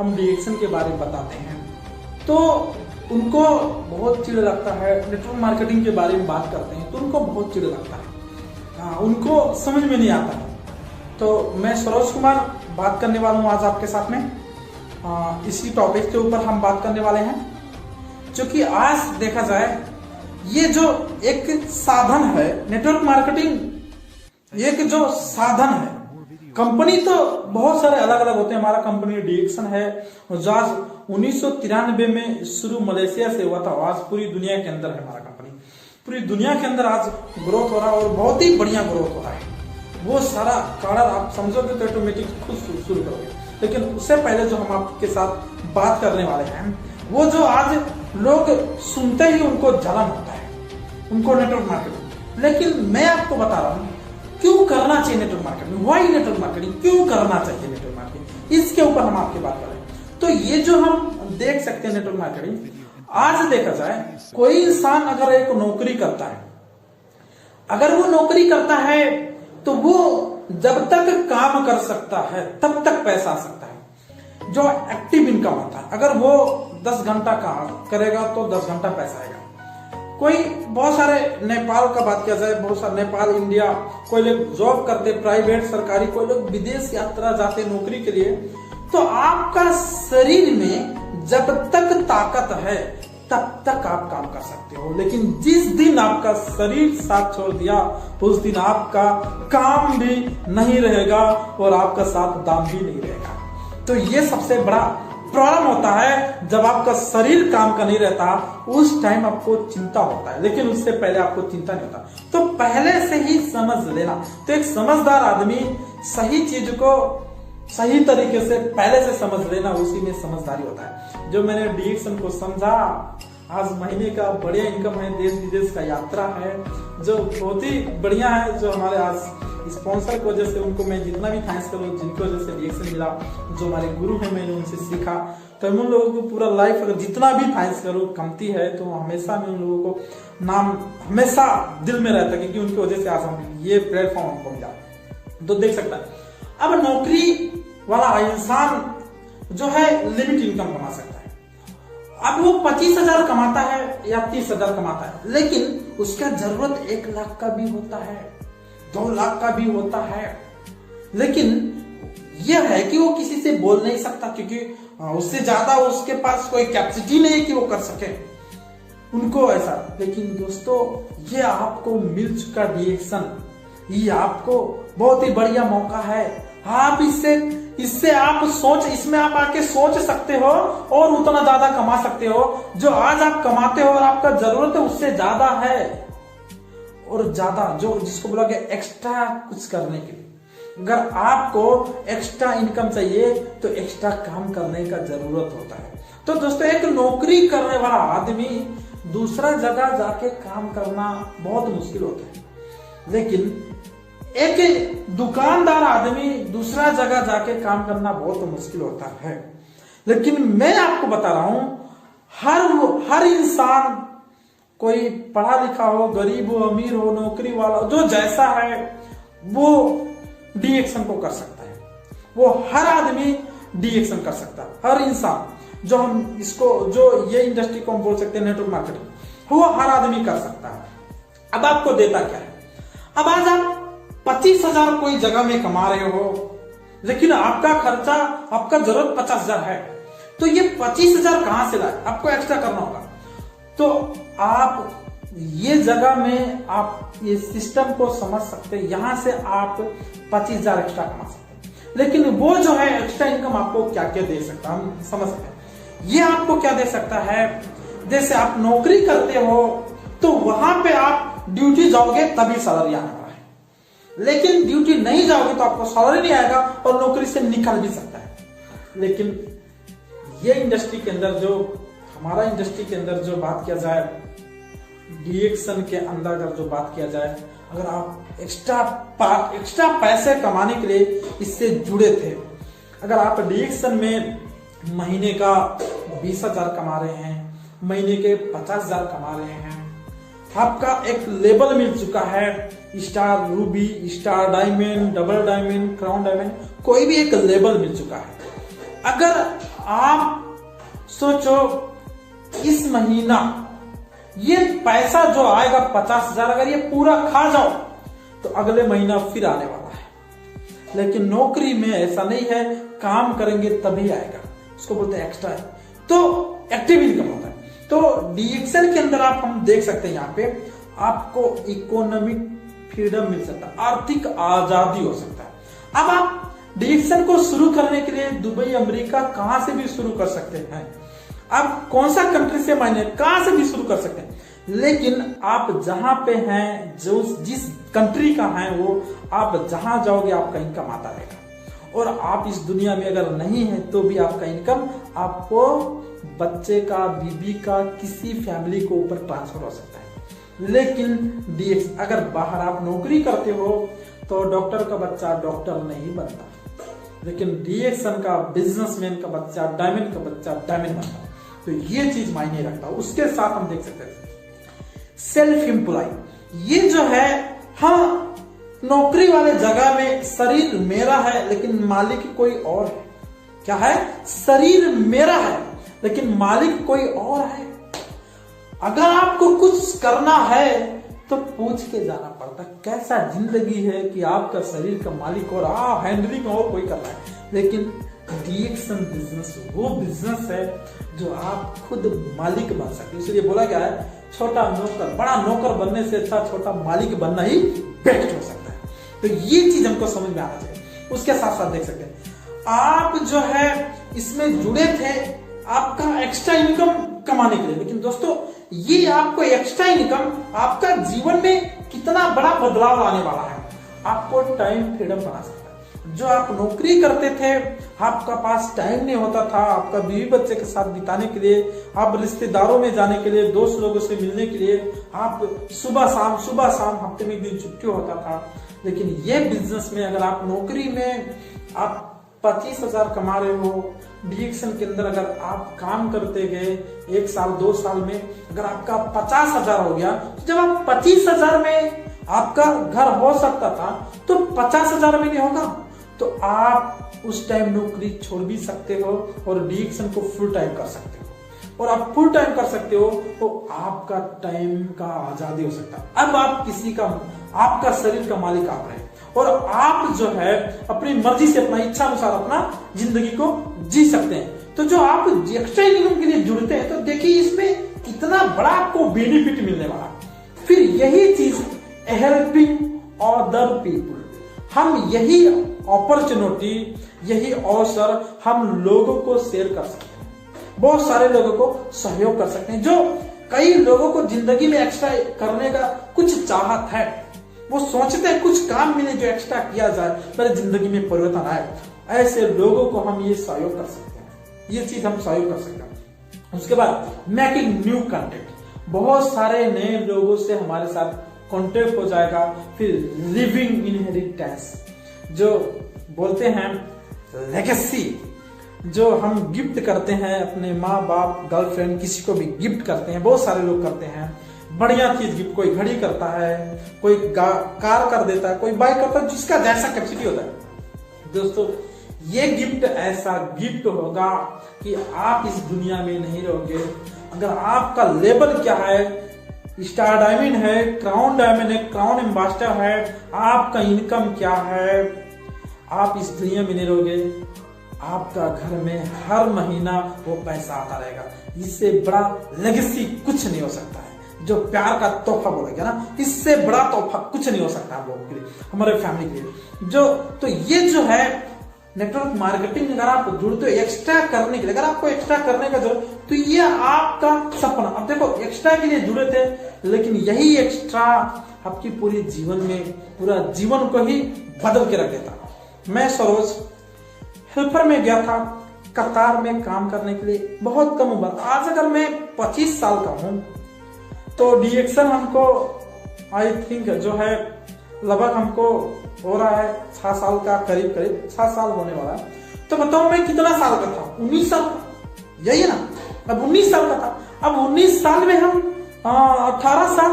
हम डीएक्शन के बारे में बताते हैं तो उनको बहुत चिढ़ लगता है। नेटवर्क मार्केटिंग के बारे में बात करते हैं तो उनको बहुत चिढ़ लगता है, उनको समझ में नहीं आता है। तो मैं सरोज कुमार बात करने वाला हूँ आज आपके साथ में। इसी टॉपिक के ऊपर हम बात करने वाले हैं, क्योंकि आज देखा जाए ये जो एक साधन है नेटवर्क मार्केटिंग, एक जो साधन है, कंपनी तो बहुत सारे अलग अलग होते हैं। हमारा कंपनी डीएक्शन है जो आज 1993 में शुरू मलेशिया से हुआ था। आज पूरी दुनिया के अंदर है हमारा कंपनी, पूरी दुनिया के अंदर आज ग्रोथ हो रहा है और बहुत ही बढ़िया ग्रोथ हो रहा है। वो सारा कारण आप समझोगे तो ऑटोमेटिक खुद शुरू करोगे। लेकिन उससे पहले जो हम आपके साथ बात करने वाले हैं, वो जो आज लोग सुनते ही उनको जलन होता है, उनको नेटवर्क मार्केटिंग। लेकिन मैं आपको बता रहा हूँ क्यों करना चाहिए network marketing, why network marketing, क्यों करना चाहिए नेटवर्क मार्केटिंग, इसके ऊपर हम आपकी बात करें। तो ये जो हम देख सकते हैं नेटवर्क मार्केटिंग, आज देखा जाए कोई इंसान अगर एक नौकरी करता है, अगर वो नौकरी करता है तो वो जब तक काम कर सकता है तब तक पैसा आ सकता है, जो एक्टिव इनकम आता है। अगर वो 10 घंटा काम करेगा तो 10 घंटा पैसा आएगा। कोई बहुत सारे नेपाल का बात किया जाए, बहुत सारे नेपाल, इंडिया, कोई लोग जॉब करते प्राइवेट सरकारी, कोई लोग विदेश यात्रा जाते नौकरी के लिए। तो आपका शरीर में जब तक ताकत है तब तक आप काम कर सकते हो, लेकिन जिस दिन आपका शरीर साथ छोड़ दिया उस दिन आपका काम भी नहीं रहेगा और आपका साथ दाम भी नहीं रहेगा। तो ये सबसे बड़ा प्रॉब्लम होता है, जब आपका शरीर काम का नहीं रहता उस टाइम आपको चिंता होता है, लेकिन उससे पहले आपको चिंता नहीं होता। तो पहले से ही समझ लेना। तो एक समझदार आदमी सही चीज को सही तरीके से पहले से समझ लेना, उसी में समझदारी होता है। जो मैंने डीएक्शन को समझा, आज महीने का बढ़िया इनकम है, देश विदेश का यात्रा है जो बहुत ही बढ़िया है। जो हमारे आज स्पॉन्सर की वजह से उनको मैं जितना भी थैंक्स करूँ, जिनकी वजह से डीएक्शन मिला, जो हमारे गुरु है मैंने उनसे सीखा। तो उन लोगों को पूरा लाइफ अगर जितना भी थैंक्स करूँ कमती है। तो हमेशा मैं उन लोगों को नाम हमेशा दिल में रहता है, क्योंकि उनकी वजह से आज हम ये प्लेटफॉर्म हमको मिला। तो देख सकता है अब नौकरी वाला इंसान जो है लिमिट इनकम कमा सकता है। अब वो 25,000 कमाता है या 30,000 कमाता है, लेकिन उसका जरूरत 1 लाख का भी होता है, 2 लाख का भी होता है। लेकिन यह है कि वो किसी से बोल नहीं सकता, क्योंकि उससे ज्यादा उसके पास कोई कैपेसिटी नहीं है कि वो कर सके उनको ऐसा। लेकिन दोस्तों ये आपको मिल चुका डीएक्शन, ये आपको बहुत ही बढ़िया मौका है। आप इससे आप इसमें आप आके सोच सकते हो और उतना ज्यादा कमा सकते हो जो आज आप कमाते हो, और आपका जरूरत है उससे ज्यादा है, और ज्यादा जो जिसको बोला गया एक्स्ट्रा कुछ करने के लिए। अगर आपको एक्स्ट्रा इनकम चाहिए तो एक्स्ट्रा काम करने का जरूरत होता है। तो दोस्तों एक नौकरी करने वाला आदमी दूसरा जगह जाके काम करना बहुत मुश्किल होता है, लेकिन एक दुकानदार आदमी दूसरा जगह जाके काम करना बहुत मुश्किल होता है। लेकिन मैं आपको बता रहा हूं हर इंसान, कोई पढ़ा लिखा हो, गरीब हो, अमीर हो, नौकरी वाला, जो जैसा है वो डीएक्शन को कर सकता है। वो हर आदमी डीएक्शन कर सकता है, हर इंसान। जो हम इसको जो ये इंडस्ट्री को हम बोल सकते हैं नेटवर्क मार्केटिंग, वो हर आदमी कर सकता है। अब आपको देता क्या है? अब आज आप 25,000 कोई जगह में कमा रहे हो, लेकिन आपका खर्चा, आपका जरूरत 50,000 है, तो ये 25,000 कहां से लाए? आपको एक्स्ट्रा करना होगा। तो आप ये जगह में आप ये सिस्टम को समझ सकते हैं, यहां से आप 25,000 एक्स्ट्रा कमा सकते हैं। लेकिन वो जो है एक्स्ट्रा इनकम आपको क्या क्या दे सकता है, हम समझ सकते हैं। ये आपको क्या दे सकता है, जैसे आप नौकरी करते हो तो वहां पे आप ड्यूटी जाओगे तभी सैलरी आने वाला है, लेकिन ड्यूटी नहीं जाओगे तो आपको सैलरी नहीं आएगा और नौकरी से निकल भी सकता है। लेकिन ये इंडस्ट्री के अंदर, जो हमारा इंडस्ट्री के अंदर जो बात किया जाए, डीएक्शन के अंदर अगर जो बात किया जाए, अगर आप एक्स्ट्रा पैसे कमाने के लिए इससे जुड़े थे, अगर आप डीएक्शन में महीने का 20,000 कमा रहे हैं, महीने के 50,000 कमा रहे हैं, आपका एक लेवल मिल चुका है, star Ruby, star diamond, double diamond, crown diamond, कोई भी एक लेवल मिल चुका है। अगर आप सोचो इस महीना ये पैसा जो आएगा 50,000, अगर ये पूरा खा जाओ तो अगले महीना फिर आने वाला है। लेकिन नौकरी में ऐसा नहीं है, काम करेंगे तभी आएगा, उसको बोलते हैं एक्स्ट्रा, तो एक्टिव इनकम होता है। तो डीएक्सएल के अंदर हम देख सकते हैं यहाँ पे आपको इकोनॉमिक फ्रीडम मिल सकता है, आर्थिक आजादी हो सकता है। अब आप डीएक्सएल को शुरू करने के लिए दुबई, अमेरिका कहां से भी शुरू कर सकते हैं, आप कौन सा कंट्री से मायने कहां से भी शुरू कर सकते हैं, लेकिन आप जहां पे हैं, जो जिस कंट्री का है वो आप जहां जाओगे आपका इनकम आता रहेगा। और आप इस दुनिया में अगर नहीं है तो भी आपका इनकम आपको बच्चे का, बीबी का, किसी फैमिली को ऊपर ट्रांसफर हो सकता है। लेकिन डीएक्स अगर बाहर आप नौकरी करते हो तो डॉक्टर का बच्चा डॉक्टर नहीं बनता, लेकिन डीएक्सन का, बिजनेसमैन का बच्चा, डायमंड का बच्चा डायमंड बनता है। तो ये चीज मायने रखता है। उसके साथ हम देख सकते हैं सेल्फ एम्प्लॉय, ये जो है, हाँ नौकरी वाले जगह में शरीर मेरा है लेकिन मालिक कोई और है। क्या है? शरीर मेरा है लेकिन मालिक कोई और है। अगर आपको कुछ करना है तो पूछ के जाना पड़ता, कैसा जिंदगी है कि आपका शरीर का मालिक और हैंडलिंग और कोई कर रहा है। लेकिन डीएक्सन बिजनेस वो बिजनेस है जो आप खुद मालिक बन सकते। इसलिए बोला गया है छोटा नौकर, बड़ा नौकर बनने से अच्छा छोटा मालिक बनना ही बेस्ट हो सकता है। तो ये चीज हमको समझ में आना चाहिए। उसके साथ साथ देख सकते हैं आप जो है इसमें जुड़े थे आपका एक्स्ट्रा इनकम कमाने के लिए, लेकिन दोस्तों ये आपको एक्स्ट्रा इनकम आपका जीवन में कितना बड़ा बदलाव लाने वाला है। आपको टाइम फ्रीडम बना सकता है। जो आप नौकरी करते थे, आपका पास टाइम नहीं होता था आपका बीवी बच्चे के साथ बिताने के लिए, आप रिश्तेदारों में जाने के लिए, दोस्त लोगों से मिलने के लिए, आप सुबह शाम हफ्ते में एक दिन छुट्टी होता था। लेकिन ये बिजनेस में अगर आप नौकरी में आप 25,000 कमा रहे हो, डीएक्सन के अंदर अगर आप काम करते गए 1 साल 2 साल में अगर आपका 50,000 हो गया, तो जब आप 25,000 में आपका घर हो सकता था तो 50,000 में नहीं होगा, तो आप उस टाइम नौकरी छोड़ भी सकते हो और डीएक्सन को फुल टाइम कर सकते हो। और आप फुल टाइम कर सकते हो तो आपका टाइम का आजादी हो सकता है। अब आप किसी का, आपका शरीर का मालिक आप रहे और आप जो है अपनी मर्जी से, अपना इच्छा अनुसार अपना जिंदगी को जी सकते हैं। तो जो आप एक्स्ट्रा इनकम के लिए जुड़ते हैं तो देखिए इसमें कितना बड़ा आपको बेनिफिट मिलने वाला। फिर यही चीज हेल्पिंग अदर पीपुल, हम यही अपॉर्चुनिटी, यही अवसर हम लोगों को शेयर कर सकते हैं, बहुत सारे लोगों को सहयोग कर सकते हैं। जो कई लोगों को जिंदगी में एक्स्ट्रा करने का कुछ चाहत है, वो सोचते हैं कुछ काम मिले जो एक्स्ट्रा किया जाए, मेरे जिंदगी में परिवर्तन आए, ऐसे लोगों को हम ये सहयोग कर सकते हैं, ये चीज हम सहयोग कर सकते हैं। उसके बाद मेकिंग न्यू कंटेंट, बहुत सारे नए लोगों से हमारे साथ कांटेक्ट हो जाएगा। फिर लिविंग इनहेरिटेंस, जो बोलते हैं लेगेसी, जो हम गिफ्ट करते हैं अपने माँ बाप, गर्लफ्रेंड, किसी को भी गिफ्ट करते हैं, बहुत सारे लोग करते हैं बढ़िया चीज गिफ्ट। कोई घड़ी करता है, कोई कार कर देता है, कोई बाइक करता है, जिसका जैसा कैपेसिटी होता है। दोस्तों ये गिफ्ट ऐसा गिफ्ट होगा कि आप इस दुनिया में नहीं रहोगे अगर आपका लेवल क्या है, स्टार डायमंड है, क्राउन डायमंड है, क्राउन एम्बेसडर है, आपका इनकम क्या है, आप इस दुनिया में नहीं रहोगे। आपका घर में हर महीना वो पैसा आता रहेगा। इससे बड़ा लेगेसी कुछ नहीं हो सकता है। जो प्यार का तोहफा बोला गया ना, इससे बड़ा तोहफा कुछ नहीं हो सकता हम लोगों के लिए, हमारे फैमिली के लिए। तो ये जो है नेटवर्क मार्केटिंग, अगर आप जुड़ते हो एक्स्ट्रा करने के लिए, अगर आपको एक्स्ट्रा करने का जरूरत, तो ये आपका सपना। अब देखो एक्स्ट्रा के लिए जुड़े थे, लेकिन यही एक्स्ट्रा आपकी पूरी जीवन में, पूरा जीवन को ही बदल के रख देता। मैं सरोज हेल्पर में गया था कतार में काम करने के लिए, बहुत कम उम्र। आज अगर मैं 25 साल का हूं तो डीएक्सन हमको आई थिंक जो है लगभग हमको हो रहा है 6 साल का, करीब 6 साल होने वाला है। तो बताओ मैं कितना साल का था? 19 साल, यही है ना। अब 19 साल का था। अब 19 साल में हम 18 साल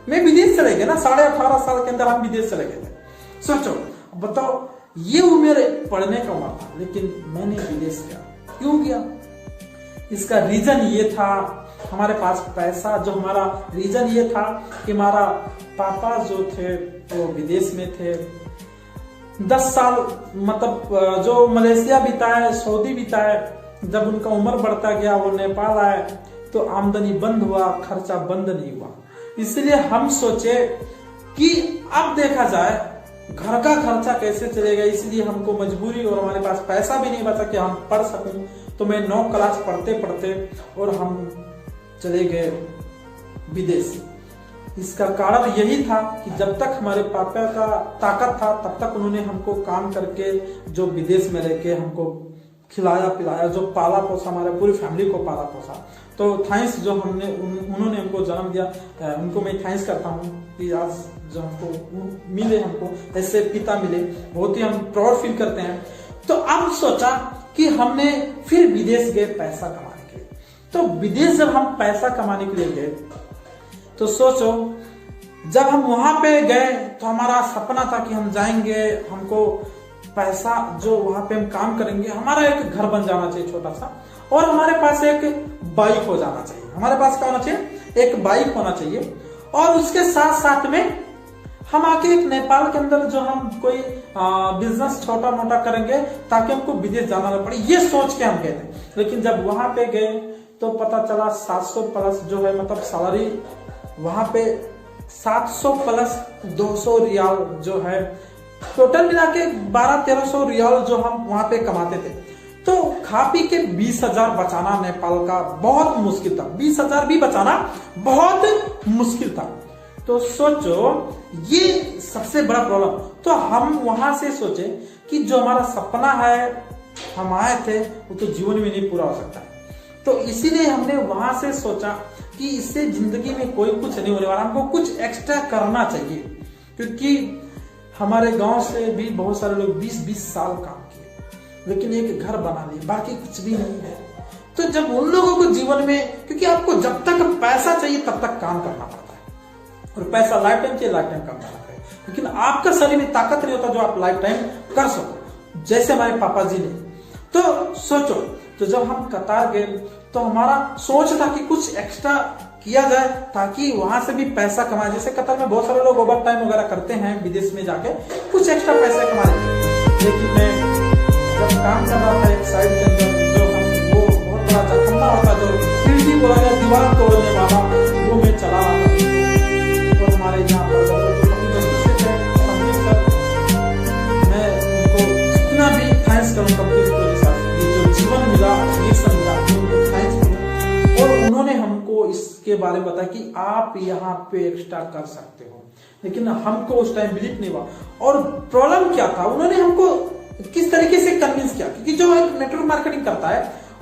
में विदेश चले गए ना, 18.5 साल के अंदर हम विदेश चले गए थे। सोचो, बताओ ये उम्र पढ़ने का उम्र था, लेकिन मैंने विदेश गया। क्यों गया? इसका रीजन ये था, हमारे पास पैसा, जो हमारा रीजन ये था कि हमारा पापा जो थे वो विदेश में थे। 10 साल मतलब जो मलेशिया बिताए, सऊदी बिताए, जब उनका उम्र बढ़ता गया वो नेपाल आए तो आमदनी बंद हुआ, खर्चा बंद नहीं हुआ। इसलिए हम सोचे कि अब देखा जाए घर का खर्चा कैसे चलेगा, इसलिए हमको मजबूरी और हमारे पास पैसा भी नहीं बचा कि हम पढ़ सकूं। तो मैं 9 क्लास पढ़ते पढ़ते और हम चले गए विदेश। इसका कारण यही था कि जब तक हमारे पापा का ताकत था तब तक उन्होंने हमको काम करके जो विदेश में रह के हमको खिलाया पिलाया, जो पाला पोसा, हमारे पूरी फैमिली को पाला पोसा। तो थैंक्स जो उन्होंने हमको जन्म दिया, उनको मैं थैंक्स करता हूँ कि आज जो हमको मिले, हमको ऐसे पिता मिले, बहुत ही हम प्राउड फील करते हैं। तो अब सोचा कि हमने फिर विदेश गए पैसा कमाने के लिए। तो विदेश जब हम पैसा कमाने के लिए गए तो सोचो, जब हम वहां पे गए तो हमारा सपना था कि हम जाएंगे, हमको पैसा जो वहां पे हम काम करेंगे, हमारा एक घर बन जाना चाहिए छोटा सा, और हमारे पास एक बाइक हो जाना चाहिए। हमारे पास क्या होना चाहिए? एक बाइक होना चाहिए। और उसके साथ साथ में हम आके एक नेपाल के अंदर जो हम कोई बिजनेस छोटा मोटा करेंगे ताकि हमको विदेश जाना ना पड़े, ये सोच के हम गए थे। लेकिन जब वहां पे गए तो पता चला 700 प्लस जो है मतलब सैलरी वहां पे 700 प्लस 200 रियाल जो है, टोटल मिला के 1200-1300 रियाल जो हम वहां पे कमाते थे। तो खा पी के 20,000 बचाना नेपाल का बहुत मुश्किल था। 20,000 भी बचाना बहुत मुश्किल था। तो सोचो ये सबसे बड़ा प्रॉब्लम। तो हम वहां से सोचे कि जो हमारा सपना है हम आए थे वो तो जीवन में नहीं पूरा हो सकता है। तो इसीलिए हमने वहां से सोचा कि इससे जिंदगी में कोई कुछ नहीं होने वाला, हमको कुछ एक्स्ट्रा करना चाहिए। क्योंकि हमारे गांव से भी बहुत सारे लोग 20-20 साल काम किए लेकिन एक घर बना लिए, बाकी कुछ भी नहीं है। तो जब उन लोगों को जीवन में, क्योंकि आपको जब तक पैसा चाहिए तब तक काम करना पड़ता है, और पैसा लाइफ टाइम चाहिए, लाइफ टाइम काम करना पड़ेगा। लेकिन आपका शरीर में ताकत नहीं होता जो आप लाइफ टाइम कर सको, जैसे हमारे पापा जी ने। तो सोचो, तो जब हम कतार गए तो हमारा सोच था कि कुछ एक्स्ट्रा किया जाए ताकि वहां से भी पैसा कमाए। जैसे कतार में बहुत सारे लोग ओवर टाइम वगैरह करते हैं विदेश में जाके, कुछ एक्स्ट्रा पैसे कमाए। लेकिन मैं जब काम कर रहा था एक साइड के अंदर, जो हम वो बहुत बड़ा खंभा होता जो खिड़की बोला गया दीवार तोड़ने वाला, वो मैं चला रहा था। और हमारे यहाँ पर मैं उनको कितना भी थैंक्स करूँ, जीवन मिला, ये समझा, उनको थैंक्स करूं। और उन्होंने हमको इसके बारे में बताया कि आप यहाँ पे एक्स्ट्रा कर सकते हो। लेकिन हमको उस टाइम बिलीव नहीं हुआ। और प्रॉब्लम क्या था, उन्होंने हमको किस तरीके से कन्विंस किया, क्योंकि जो एक नेटवर्क मार्केटिंग करता है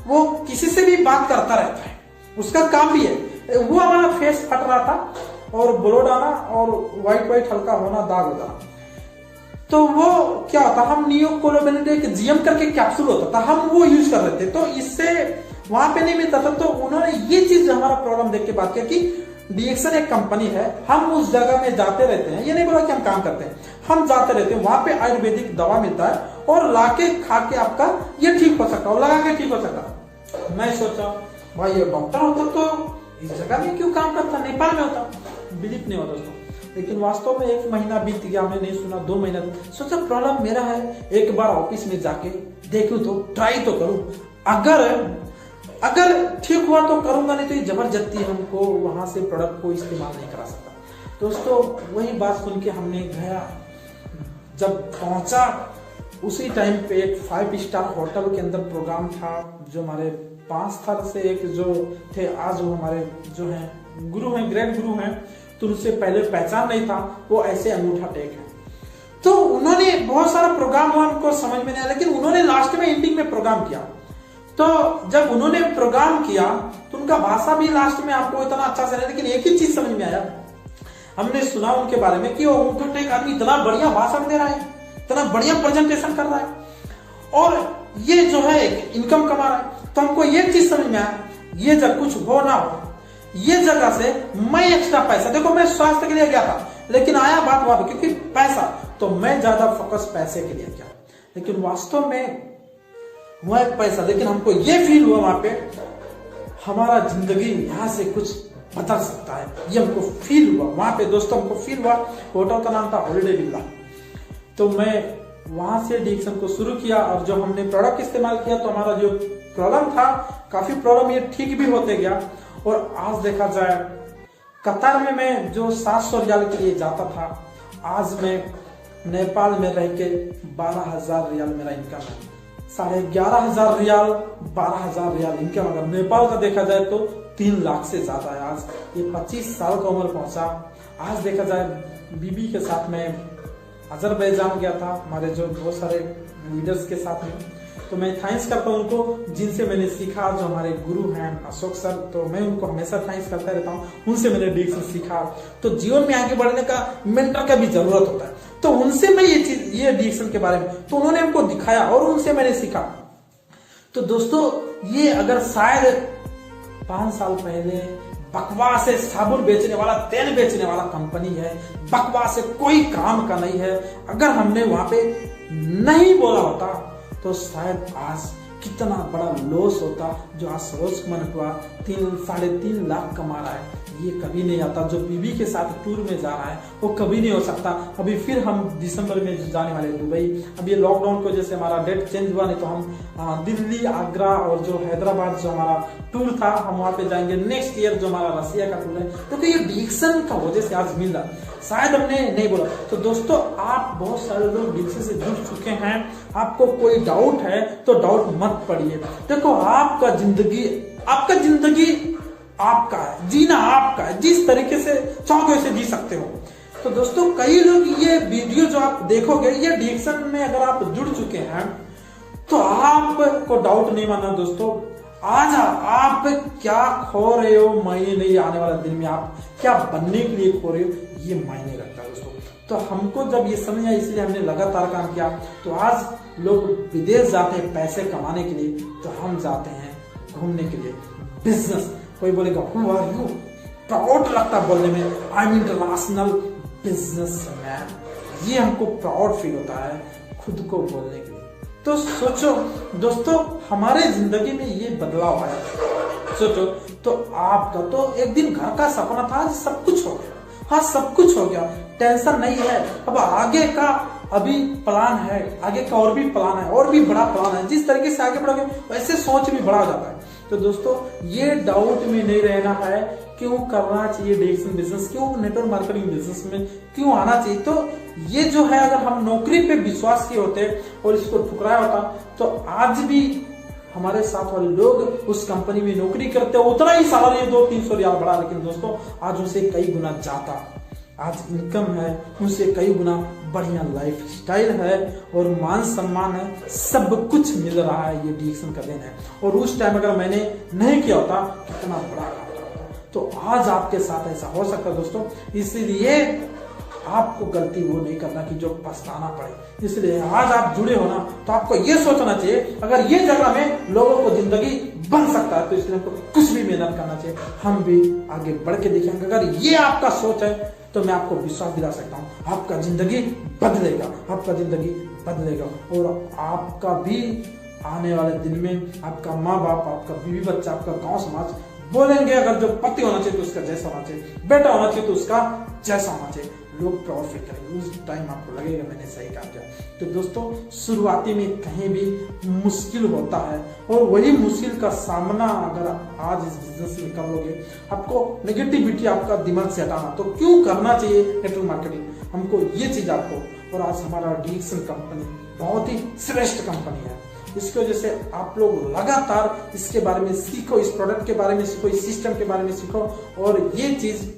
वो किसी से भी बात करता रहता है, उसका काम भी है। वो हमारा फेस फट रहा था और ब्लोड आना और व्हाइट हल्का होना, दाग होता। तो वो क्या होता, हम नियोकोलोबेनिडेक जीएम करके कैप्सूल होता था, हम वो यूज कर रहे थे। तो इससे वहां पे नहीं मिलता था। तो उन्होंने ये चीज हमारा प्रॉब्लम देख के बात किया कि डीएक्सन एक कंपनी है, हम उस जगह में जाते रहते हैं। ये नहीं बोला कि हम काम करते हैं, हम जाते रहते हैं। वहां पे आयुर्वेदिक दवा मिलता है और लाके खा के आपका ये ठीक हो सकता है, लगा के ठीक हो सकता। मैं सोचा भाई ये डॉक्टर होता तो इस जगह में क्यों काम करता, नेपाल में होता। बिलीव नहीं होता दोस्तों। लेकिन वास्तव में 1 महीना बीत गया, हमने नहीं सुना। 2 महीना सोचा प्रॉब्लम मेरा है, एक बार ऑफिस में जाके देखूं तो ट्राई तो करूं, अगर ठीक हुआ तो करूंगा, नहीं तो ये जबरदस्ती हमको वहां से प्रोडक्ट को इस्तेमाल नहीं करा सकता। दोस्तों वही बात सुन के हमने गया, जब पहुंचा उसी टाइम पे एक 5 स्टार होटल के अंदर प्रोग्राम था। जो हमारे 5 साल से एक जो थे, आज वो हमारे जो है गुरु हैं, ग्रेट गुरु हैं, तो उनसे पहले पहचान नहीं था, वो ऐसे अंगूठा टेक है। तो उन्होंने बहुत सारा प्रोग्राम हुआ, हमको समझ में नहीं आया, लेकिन उन्होंने लास्ट में एंडिंग में प्रोग्राम किया। तो जब उन्होंने प्रोग्राम किया तो उनका भाषा भी लास्ट में आपको इतना अच्छा से नहीं, लेकिन एक ही चीज समझ में आया, हमने सुना उनके बारे में कि वो अंगूठा टेक आदमी इतना बढ़िया भाषण दे रहा है, इतना बढ़िया प्रेजेंटेशन कर रहा है, और ये जो है इनकम कमा रहा है। तो हमको ये चीज समझ में आया, ये जब कुछ हो ना हो, ये जगह से मैं एक्स्ट्रा पैसा, देखो मैं स्वास्थ्य के लिए गया था लेकिन आया बात वहां, क्योंकि पैसा, तो मैं ज्यादा फोकस पैसे के लिए किया। लेकिन वास्तव में वह पैसा, लेकिन हमको ये फील हुआ वहां पे हमारा जिंदगी यहाँ से कुछ बदल सकता है। ये हमको फील हुआ वहां पे दोस्तों, हमको फील हुआ। होटल का नाम था हॉलिडे विला। तो मैं वहां से डिक्शन को शुरू किया और जो हमने प्रोडक्ट इस्तेमाल किया तो हमारा जो प्रॉब्लम था, काफी प्रॉब्लम ये ठीक भी होते गया। और आज देखा जाए कतार में मैं जो 700 रियाल के लिए जाता था, आज मैं नेपाल में रह के 12,000 रियाल मेरा इनकम है। 11,500 रियाल, 12,000 रियाल इनकम। अगर नेपाल का देखा जाए तो 3 लाख से ज्यादा है। आज ये 25 साल का उम्र पहुंचा। आज देखा जाए बीबी के साथ में अजरबैजान गया था, हमारे जो बहुत सारे लीडर्स के साथ में। तो मैं थैंक्स करता हूँ उनको, जिनसे मैंने सीखा, जो हमारे गुरु हैं अशोक सर। तो मैं उनको हमेशा थैंक्स करता रहता हूँ, उनसे मैंने डिक्शन सीखा। तो जीवन में आगे बढ़ने का मेंटर का भी जरूरत होता है, तो उनसे मैं ये डिक्शन के बारे में, तो उन्होंने हमको दिखाया और उनसे मैंने सीखा। तो दोस्तों ये अगर शायद 5 साल पहले बकवास है, साबुन बेचने वाला, तेल बेचने वाला कंपनी है, बकवास है, कोई काम का नहीं है, अगर हमने वहां पे नहीं बोला होता तो शायद आज कितना बड़ा लॉस होता। जो आज सरोज कुमार हुआ 3-3.5 लाख कमा रहा है, ये कभी नहीं आता। जो बीबी के साथ टूर में जा रहा है वो कभी नहीं हो सकता। अभी फिर हम दिसंबर में जाने वाले दुबई। अब ये लॉकडाउन की वजह से हमारा डेट चेंज हुआ, नहीं तो हम दिल्ली, आगरा और जो हैदराबाद जो हमारा टूर था, हम वहां पे जाएंगे नेक्स्ट ईयर, जो हमारा रसिया का टूर है। क्योंकि ये डिक्शन का वजह से आज मिल रहा, शायद हमने नहीं बोला। तो दोस्तों आप बहुत सारे लोग डिक्शन से जुड़ चुके हैं, आपको कोई डाउट है तो डाउट मत पड़िए। देखो आपका जिंदगी आपका है, जीना आपका है, जिस तरीके से चाहो वैसे जी सकते हो। तो दोस्तों कई लोग ये वीडियो जो आप देखोगे, ये डिक्शन में अगर आप जुड़ चुके हैं तो आपको डाउट नहीं मानना दोस्तों। आज आप क्या खो रहे हो, मायने नहीं, आने वाला दिन में आप क्या बनने के लिए खो रहे हो, ये मायने रखता है दोस्तों। तो हमको जब ये समझ आया, इसलिए हमने लगातार काम किया। तो आज लोग विदेश जाते हैं पैसे कमाने के लिए, तो हम जाते हैं घूमने के लिए, बिजनेस। कोई बोलेगा हु आर यू, प्राउड लगता है बोलने में, आई एम इंटरनेशनल बिजनेसमैन। ये हमको प्राउड फील होता है खुद को बोलने के लिए। तो सोचो दोस्तों, हमारे जिंदगी में ये बदलाव आया, सोचो। तो आपका तो एक दिन घर का सपना था, आज सब कुछ हो गया। हाँ सब कुछ हो गया, टेंशन नहीं है। अब आगे का अभी प्लान है, आगे का और भी प्लान है, और भी बड़ा प्लान है। जिस तरीके से आगे बढ़ोगे वैसे सोच भी बड़ा हो जाता है। तो दोस्तों ये डाउट में नहीं रहना है, क्यों करना चाहिए डिक्शन बिजनेस, क्यों नेटवर्क मार्केटिंग बिजनेस में क्यों आना चाहिए। तो ये जो है, अगर हम नौकरी पे विश्वास किए होते और इसको ठुकराया होता तो आज भी हमारे साथ वाले लोग उस कंपनी में नौकरी करते, उतना ही सैलरी 200-300 रियाल बढ़ा, लेकिन दोस्तों आज उनसे कई गुना ज्यादा आज इनकम है, उनसे कई गुना बढ़िया लाइफ स्टाइल है और मान सम्मान है, सब कुछ मिल रहा है। ये डिक्शन का दिन है। और उस टाइम अगर मैंने नहीं किया होता कितना बड़ा काम होता। तो आज आपके साथ ऐसा हो सकता है दोस्तों। इसलिए आपको गलती वो नहीं करना कि जो पछताना पड़े। इसलिए आज आप जुड़े हो ना, तो आपको ये सोचना चाहिए अगर ये जगह में लोगों को जिंदगी बन सकता है तो इसलिए आपको कुछ भी मेहनत करना चाहिए, हम भी आगे बढ़ के दिखाएंगे। अगर ये आपका सोच है तो मैं आपको विश्वास दिला सकता हूँ, आपका जिंदगी बदलेगा, आपका जिंदगी बदलेगा। और आपका भी आने वाले दिन में आपका माँ बाप, आपका बीवी बच्चा, आपका गांव समाज बोलेंगे, अगर जो पति होना चाहिए तो उसका जैसा होना चाहिए, बेटा होना चाहिए तो उसका जैसा होना चाहिए। लोग प्राउड फील करेंगे, उस टाइम आपको लगेगा मैंने सही काम किया। तो दोस्तों शुरुआती में कहीं भी मुश्किल होता है, और वही मुश्किल का सामना अगर आज इस बिजनेस में कर लोगे, आपको नेगेटिविटी आपका दिमाग से हटाना, तो क्यों करना चाहिए नेटवर्क मार्केटिंग, हमको ये चीज आपको। और आज हमारा डिक्शन कंपनी बहुत ही श्रेष्ठ कंपनी है। इसकी वजह से आप लोग लगातार इसके बारे में सीखो, इस प्रोडक्ट के बारे में सीखो, इस सिस्टम के बारे में सीखो, और ये चीज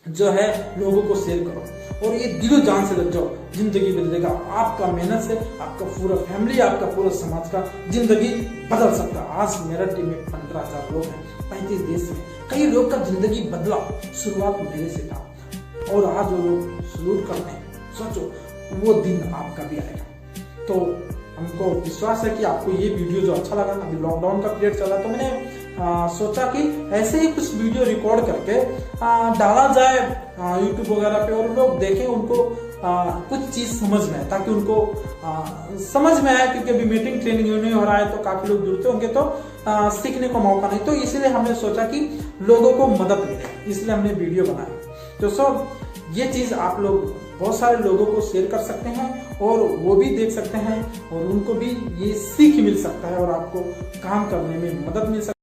जो है लोगों को शेयर करो, और ये दिलो जान से लग जाओ, जिंदगी बदलेगा। आपका मेहनत से आपका पूरा फैमिली, आपका पूरा समाज का जिंदगी बदल सकता है। आज मेरा टीम में 15,000 लोग हैं 35 देश में। कई लोग का जिंदगी बदला, शुरुआत मेरे से था, और आज वो लोग सलूट करते हैं। सोचो वो दिन आपका भी आएगा। तो हमको विश्वास है कि आपको ये वीडियो जो अच्छा लगा। अभी लॉकडाउन का पीरियड चला, तो मैंने सोचा कि ऐसे ही कुछ वीडियो रिकॉर्ड करके डाला जाए यूट्यूब वगैरह पे, और लोग देखें, उनको कुछ चीज समझ में आए, ताकि उनको समझ में आए, क्योंकि अभी मीटिंग ट्रेनिंग नहीं हो रहा है तो काफी लोग जुड़ते होंगे तो सीखने को मौका नहीं, तो इसलिए हमने सोचा कि लोगों को मदद मिले, इसलिए हमने वीडियो बनाया। तो सब ये चीज आप लोग बहुत सारे लोगों को शेयर कर सकते हैं और वो भी देख सकते हैं और उनको भी ये सीख मिल सकता है और आपको काम करने में मदद मिल सकती है।